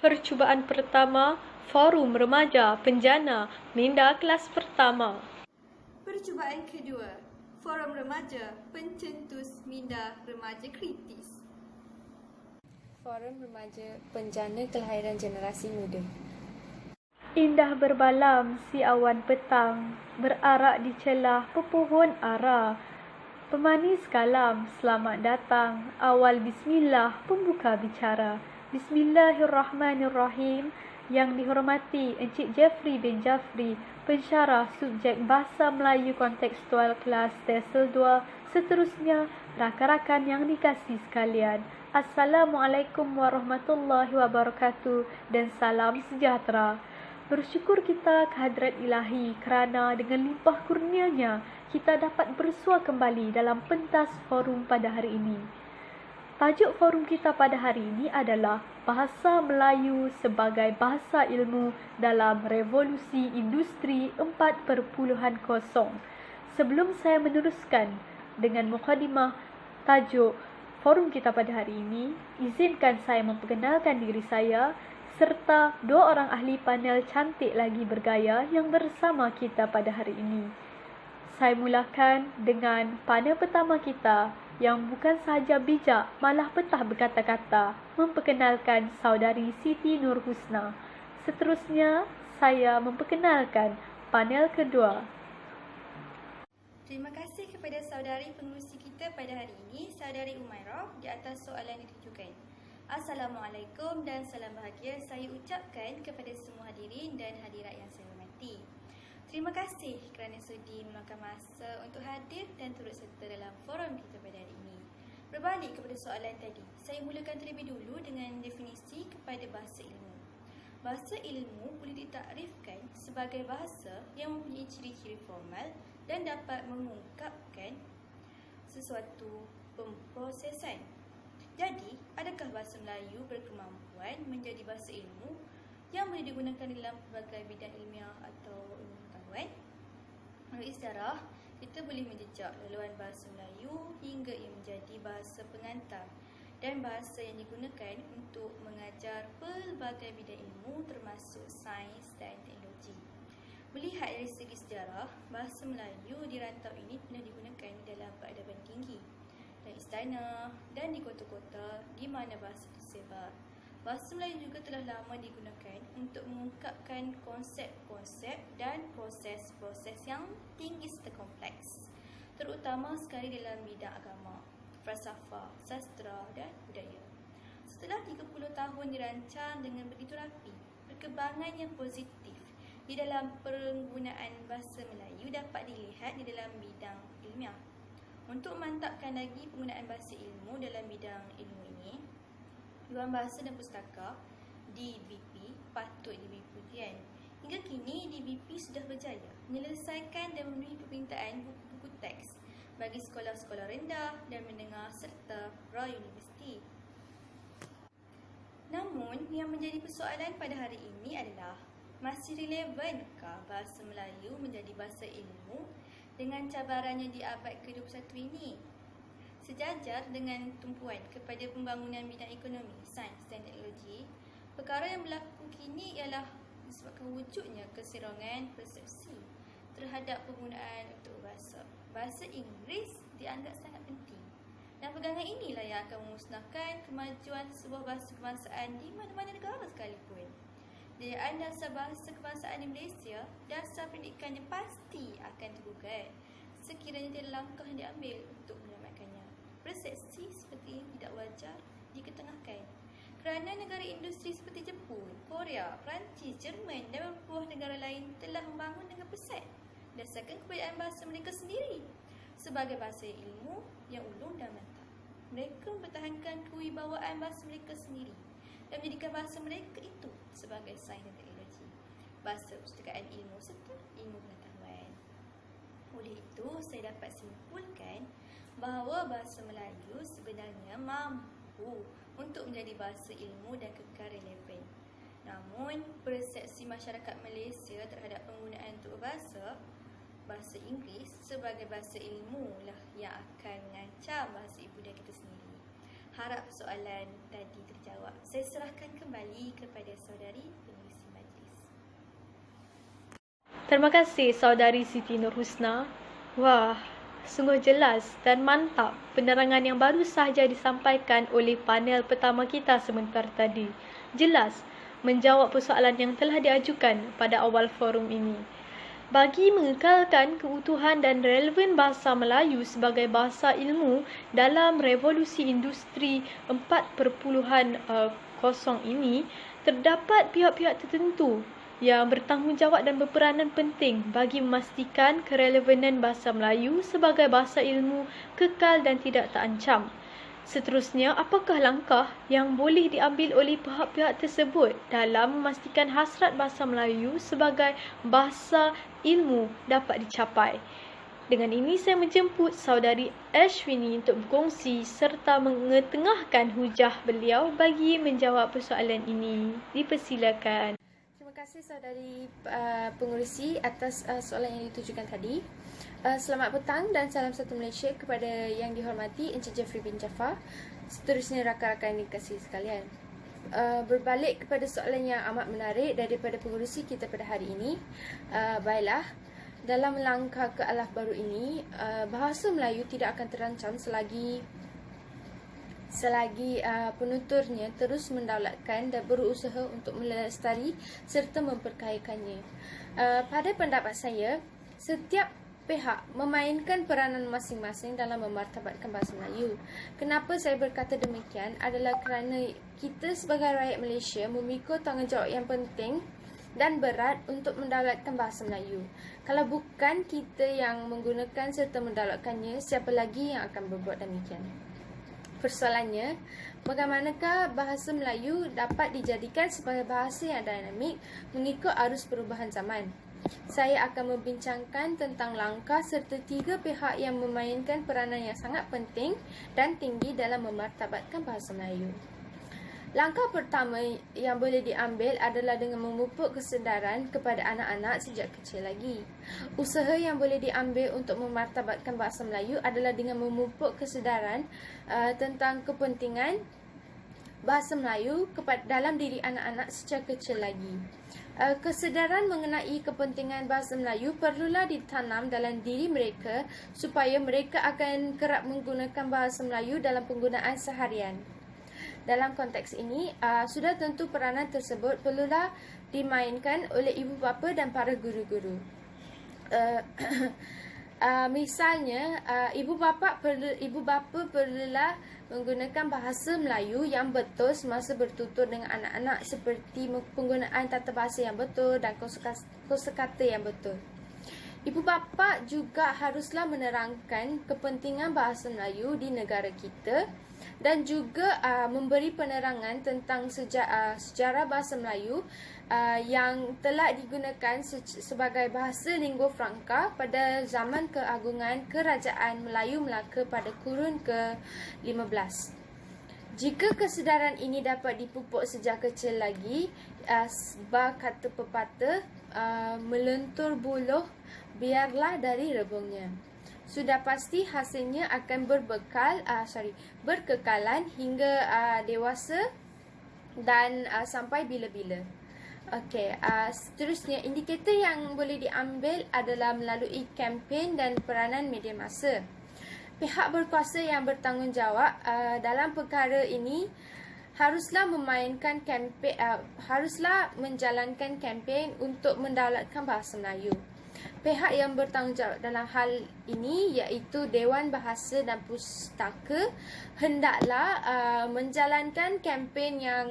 Percubaan pertama, Forum Remaja Penjana Minda kelas pertama. Percubaan kedua, Forum Remaja Pencetus Minda Remaja Kritis. Forum Remaja Penjana Kelahiran Generasi Muda. Indah berbalam si awan petang, berarak di celah pepohon ara. Pemanis kalam, selamat datang, awal bismillah pembuka bicara. Bismillahirrahmanirrahim. Yang dihormati Encik Jeffrey bin Jafri, pensyarah subjek Bahasa Melayu Kontekstual kelas Tesel 2. Seterusnya, rakan-rakan yang dikasihi sekalian, Assalamualaikum warahmatullahi wabarakatuh dan salam sejahtera. Bersyukur kita kehadrat ilahi kerana dengan limpah kurnianya kita dapat bersua kembali dalam pentas forum pada hari ini. Tajuk forum kita pada hari ini adalah Bahasa Melayu sebagai Bahasa Ilmu dalam Revolusi Industri 4.0. Sebelum saya meneruskan dengan mukadimah tajuk forum kita pada hari ini, izinkan saya memperkenalkan diri saya serta dua orang ahli panel cantik lagi bergaya yang bersama kita pada hari ini. Saya mulakan dengan panel pertama kita yang bukan sahaja bijak, malah petah berkata-kata, memperkenalkan saudari Siti Nurhusna. Seterusnya, saya memperkenalkan panel kedua. Terima kasih kepada saudari pengurusi kita pada hari ini, saudari Umairah, di atas soalan yang ditujukan. Assalamualaikum dan salam bahagia saya ucapkan kepada semua hadirin dan hadirat yang saya hormati. Terima kasih kerana sudi meluangkan masa untuk hadir dan turut serta dalam forum kita pada hari ini. Berbalik kepada soalan tadi, saya mulakan terlebih dulu dengan definisi kepada bahasa ilmu. Bahasa ilmu boleh ditakrifkan sebagai bahasa yang mempunyai ciri-ciri formal dan dapat mengungkapkan sesuatu pemprosesan. Jadi, adakah bahasa Melayu berkemampuan menjadi bahasa ilmu yang boleh digunakan dalam pelbagai bidang ilmiah atau ilmu pengetahuan? Menurut istiarah, kita boleh menjejak laluan bahasa Melayu hingga ia menjadi bahasa pengantar dan bahasa yang digunakan untuk mengajar pelbagai bidang ilmu termasuk sains dan teknologi. Melihat dari segi sejarah, bahasa Melayu di rantau ini pernah digunakan dalam peradaban tinggi dan istana dan di kota-kota di mana bahasa tersebar. Bahasa Melayu juga telah lama digunakan untuk mengungkapkan konsep-konsep dan proses-proses yang tinggi serta kompleks, terutama sekali dalam bidang agama, falsafah, sastra dan budaya. Setelah 30 tahun dirancang dengan begitu rapi, perkembangan yang positif di dalam penggunaan bahasa Melayu dapat dilihat di dalam bidang ilmiah. Untuk memantapkan lagi penggunaan bahasa ilmu dalam bidang ilmu ini, Dewan Bahasa dan Pustaka DBP patut diberi pujian. Hingga kini DBP sudah berjaya menyelesaikan dan memenuhi permintaan buku-buku teks bagi sekolah-sekolah rendah dan menengah serta pra-universiti. Namun, yang menjadi persoalan pada hari ini adalah masih relevankah bahasa Melayu menjadi bahasa ilmu dengan cabarannya di abad ke-21 ini? Sejajar dengan tumpuan kepada pembangunan bidang ekonomi, sains dan teknologi, perkara yang berlaku kini ialah disebabkan wujudnya keserongan persepsi terhadap penggunaan untuk bahasa. Bahasa Inggeris dianggap sangat penting. Dan pegangan inilah yang akan memusnahkan kemajuan sebuah bahasa kebangsaan di mana-mana negara sekalipun. Dayaan dasar bahasa kebangsaan di Malaysia, dasar pendidikannya pasti akan tergugat sekiranya tiada langkah yang diambil untuk menyelamatkannya. Persepsi seperti ini tidak wajar diketengahkan kerana negara industri seperti Jepun, Korea, Perancis, Jerman dan beberapa negara lain telah membangun dengan pesat berdasarkan kepercayaan bahasa mereka sendiri sebagai bahasa ilmu yang ulung dan mantap. Mereka mempertahankan kewibawaan bahasa mereka sendiri dan menjadikan bahasa mereka itu sebagai sains dan teknologi, bahasa perpustakaan ilmu serta ilmu pengetahuan. Oleh itu, saya dapat simpulkan bahawa bahasa Melayu sebenarnya mampu untuk menjadi bahasa ilmu dan kekal relevan. Namun, persepsi masyarakat Malaysia terhadap penggunaan untuk bahasa Inggeris sebagai bahasa ilmu lah yang akan mengancam bahasa ibunda kita sendiri. Harap soalan tadi terjawab. Saya serahkan kembali kepada saudari pengerusi majlis. Terima kasih saudari Siti Nurhusna. Wah, sungguh jelas dan mantap penerangan yang baru sahaja disampaikan oleh panel pertama kita sebentar tadi. Jelas menjawab persoalan yang telah diajukan pada awal forum ini. Bagi mengekalkan keutuhan dan relevan bahasa Melayu sebagai bahasa ilmu dalam revolusi industri 4.0 ini, terdapat pihak-pihak tertentu yang bertanggungjawab dan berperanan penting bagi memastikan kerelevanan bahasa Melayu sebagai bahasa ilmu kekal dan tidak terancam. Seterusnya, apakah langkah yang boleh diambil oleh pihak-pihak tersebut dalam memastikan hasrat bahasa Melayu sebagai bahasa ilmu dapat dicapai? Dengan ini, saya menjemput saudari Ashwini untuk berkongsi serta mengetengahkan hujah beliau bagi menjawab persoalan ini. Dipersilakan. Terima kasih saudari pengerusi atas soalan yang ditujukan tadi. Selamat petang dan salam satu Malaysia kepada yang dihormati Encik Jeffrey bin Jaafar, seterusnya rakan-rakan yang dikasihi sekalian. Berbalik kepada soalan yang amat menarik daripada pengerusi kita pada hari ini, baiklah, dalam langkah ke alaf baru ini, bahasa Melayu tidak akan terancam selagi penuturnya terus mendaulatkan dan berusaha untuk melestari serta memperkayakannya. Pada pendapat saya, setiap pihak memainkan peranan masing-masing dalam memartabatkan bahasa Melayu. Kenapa saya berkata demikian adalah kerana kita sebagai rakyat Malaysia memikul tanggungjawab yang penting dan berat untuk mendaulatkan bahasa Melayu. Kalau bukan kita yang menggunakan serta mendaulatkannya, siapa lagi yang akan berbuat demikian? Persoalannya, bagaimanakah bahasa Melayu dapat dijadikan sebagai bahasa yang dinamik mengikut arus perubahan zaman? Saya akan membincangkan tentang langkah serta 3 pihak yang memainkan peranan yang sangat penting dan tinggi dalam memartabatkan bahasa Melayu. Langkah pertama yang boleh diambil adalah dengan memupuk kesedaran kepada anak-anak sejak kecil lagi. Usaha yang boleh diambil untuk memartabatkan bahasa Melayu adalah dengan memupuk kesedaran tentang kepentingan bahasa Melayu dalam diri anak-anak sejak kecil lagi. Kesedaran mengenai kepentingan bahasa Melayu perlulah ditanam dalam diri mereka supaya mereka akan kerap menggunakan bahasa Melayu dalam penggunaan seharian. Dalam konteks ini, sudah tentu peranan tersebut perlulah dimainkan oleh ibu bapa dan para guru-guru. Misalnya, ibu bapa perlulah menggunakan bahasa Melayu yang betul semasa bertutur dengan anak-anak, seperti penggunaan tata bahasa yang betul dan kosakata yang betul. Ibu bapa juga haruslah menerangkan kepentingan bahasa Melayu di negara kita dan juga memberi penerangan tentang sejarah bahasa Melayu yang telah digunakan sebagai bahasa lingua franca pada zaman keagungan Kerajaan Melayu Melaka pada kurun ke-15. Jika kesedaran ini dapat dipupuk sejak kecil lagi, sebab kata pepatah, melentur buluh biarlah dari rebungnya. Sudah pasti hasilnya akan berkekalan hingga dewasa dan sampai bila-bila. Okey, seterusnya indikator yang boleh diambil adalah melalui kempen dan peranan media massa. Pihak berkuasa yang bertanggungjawab dalam perkara ini haruslah menjalankan kempen untuk mendaulatkan bahasa Melayu. Pihak yang bertanggungjawab dalam hal ini iaitu Dewan Bahasa dan Pustaka hendaklah menjalankan kempen yang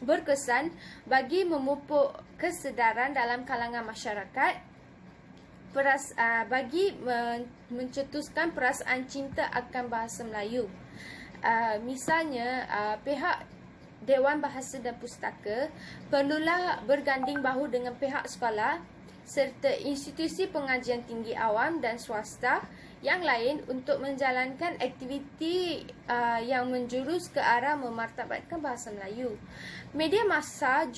berkesan bagi memupuk kesedaran dalam kalangan masyarakat bagi mencetuskan perasaan cinta akan bahasa Melayu. Misalnya, pihak Dewan Bahasa dan Pustaka perlulah berganding bahu dengan pihak sekolah serta institusi pengajian tinggi awam dan swasta yang lain untuk menjalankan aktiviti yang menjurus ke arah memartabatkan bahasa Melayu. Media massa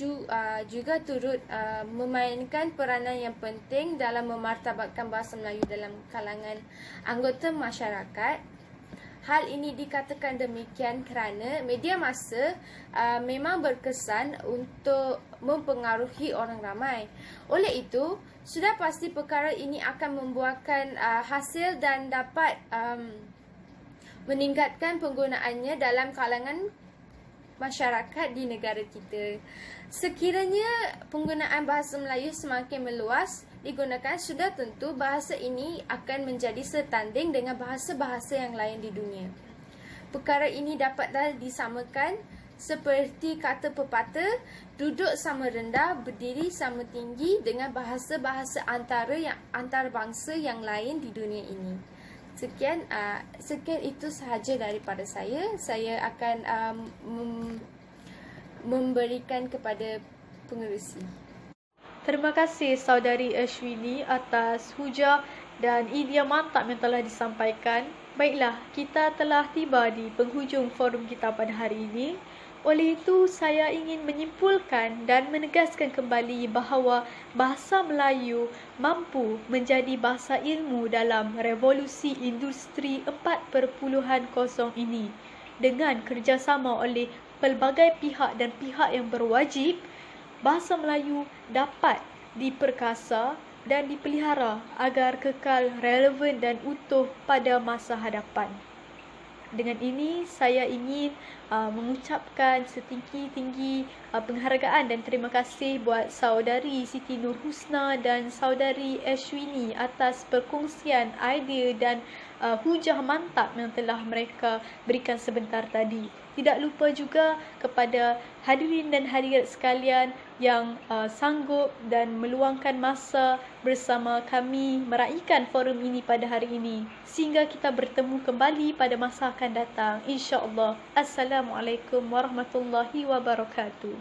juga turut memainkan peranan yang penting dalam memartabatkan bahasa Melayu dalam kalangan anggota masyarakat. Hal ini dikatakan demikian kerana media massa memang berkesan untuk mempengaruhi orang ramai. Oleh itu, sudah pasti perkara ini akan membuahkan hasil dan dapat meningkatkan penggunaannya dalam kalangan masyarakat di negara kita. Sekiranya penggunaan bahasa Melayu semakin meluas digunakan, sudah tentu bahasa ini akan menjadi setanding dengan bahasa-bahasa yang lain di dunia. Perkara ini dapatlah disamakan seperti kata pepatah, duduk sama rendah, berdiri sama tinggi dengan bahasa-bahasa antarabangsa yang lain di dunia ini. Sekian itu sahaja daripada saya. Saya akan memberikan kepada pengerusi. Terima kasih Saudari Ashwini atas hujah dan idea mantap yang telah disampaikan. Baiklah, kita telah tiba di penghujung forum kita pada hari ini. Oleh itu, saya ingin menyimpulkan dan menegaskan kembali bahawa bahasa Melayu mampu menjadi bahasa ilmu dalam revolusi industri 4.0 ini. Dengan kerjasama oleh pelbagai pihak dan pihak yang berwajib, bahasa Melayu dapat diperkasa dan dipelihara agar kekal relevan dan utuh pada masa hadapan. Dengan ini, saya ingin mengucapkan setinggi-tinggi penghargaan dan terima kasih buat Saudari Siti Nurhusna dan Saudari Ashwini atas perkongsian idea dan hujah mantap yang telah mereka berikan sebentar tadi. Tidak lupa juga kepada hadirin dan hadirat sekalian yang sanggup dan meluangkan masa bersama kami meraihkan forum ini pada hari ini. Sehingga kita bertemu kembali pada masa akan datang, insya-Allah. Assalamualaikum warahmatullahi wabarakatuh.